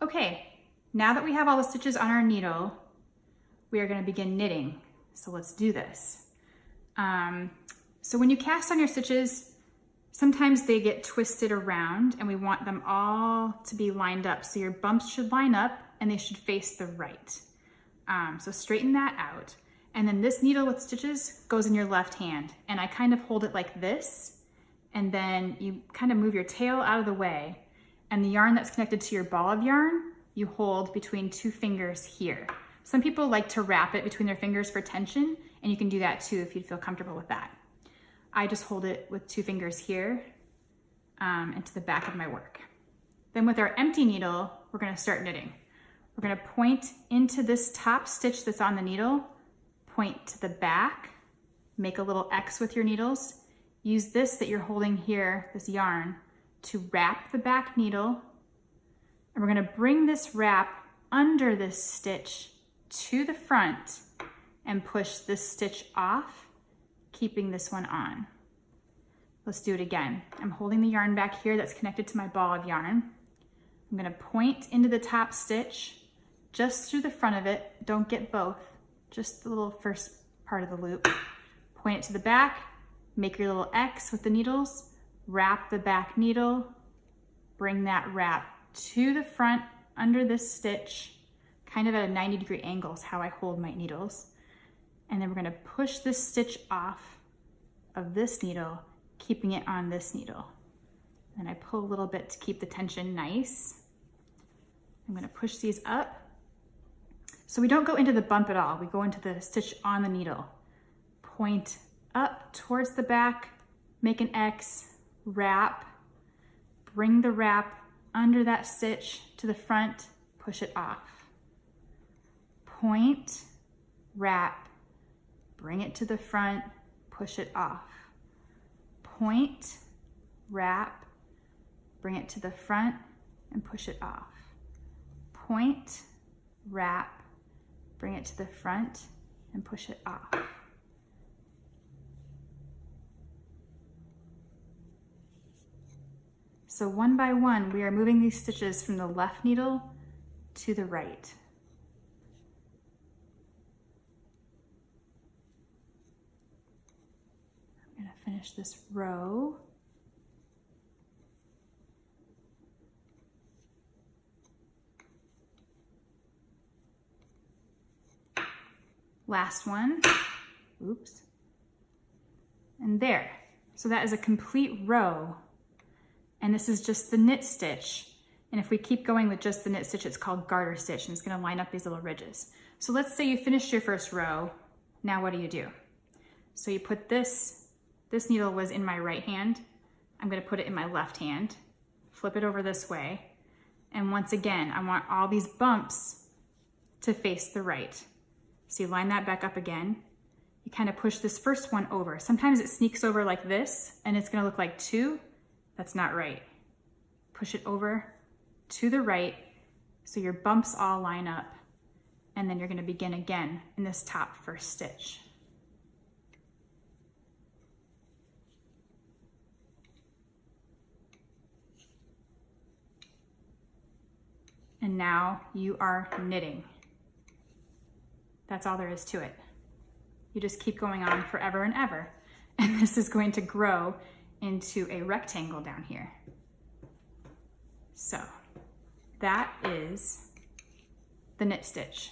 Okay, now that we have all the stitches on our needle, we are going to begin knitting. So let's do this. So when you cast on your stitches, sometimes they get twisted around and we want them all to be lined up. So your bumps should line up and they should face the right. So straighten that out. And then this needle with stitches goes in your left hand. And I kind of hold it like this. And then you kind of move your tail out of the way. And the yarn that's connected to your ball of yarn, you hold between 2 fingers here. Some people like to wrap it between their fingers for tension, and you can do that too if you feel comfortable with that. I just hold it with 2 fingers here and to the back of my work. Then with our empty needle, we're gonna start knitting. We're gonna point into this top stitch that's on the needle, point to the back, make a little X with your needles. Use this that you're holding here, this yarn, to wrap the back needle. And we're gonna bring this wrap under this stitch to the front and push this stitch off, keeping this one on. Let's do it again. I'm holding the yarn back here that's connected to my ball of yarn. I'm gonna point into the top stitch, just through the front of it. Don't get both, just the little first part of the loop. Point it to the back, make your little X with the needles, wrap the back needle, bring that wrap to the front under this stitch, kind of at a 90-degree angle is how I hold my needles. And then we're gonna push this stitch off of this needle, keeping it on this needle. And I pull a little bit to keep the tension nice. I'm gonna push these up. So we don't go into the bump at all. We go into the stitch on the needle. Point up towards the back, make an X, wrap, bring the wrap under that stitch to the front, push it off. Point, wrap, bring it to the front, push it off. Point, wrap, bring it to the front and push it off. Point, wrap, bring it to the front and push it off. So one by one, we are moving these stitches from the left needle to the right. I'm gonna finish this row. Last one, oops. And there. So that is a complete row. And this is just the knit stitch. And if we keep going with just the knit stitch, it's called garter stitch, and it's gonna line up these little ridges. So let's say you finished your first row. Now what do? So you put this needle was in my right hand. I'm gonna put it in my left hand, flip it over this way. And once again, I want all these bumps to face the right. So you line that back up again. You kind of push this first one over. Sometimes it sneaks over like this, and it's gonna look like 2. That's not right. Push it over to the right so your bumps all line up, and then you're gonna begin again in this top first stitch. And now you are knitting. That's all there is to it. You just keep going on forever and ever. And this is going to grow into a rectangle down here. So that is the knit stitch.